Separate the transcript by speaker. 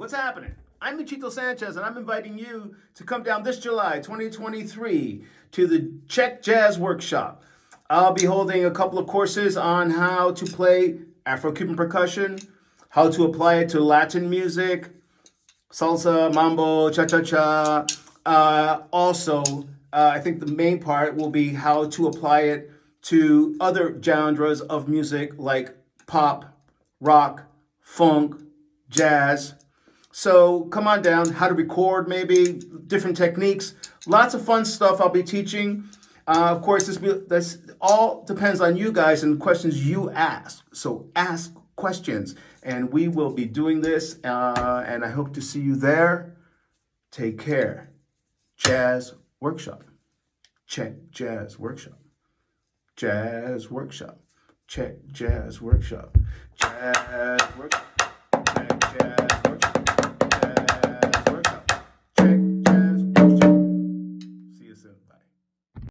Speaker 1: what's happening? I'm Michito Sanchez, and I'm inviting you to come down this July 2023 to the Czech Jazz Workshop. I'll be holding a couple of courses on how to play Afro-Cuban percussion, how to apply it to Latin music, salsa, mambo, cha-cha-cha. I think the main part will be how to apply it to other genres of music like pop, rock, funk, jazz. So come on down, how to record maybe, different techniques, lots of fun stuff I'll be teaching. Of course, this all depends on you guys and questions you ask. So ask questions, and we will be doing this, and I hope to see you there. Take care. Jazz Workshop. Czech Jazz Workshop. Jazz Workshop. Czech Jazz Workshop. Jazz Workshop. Czech Jazz Workshop.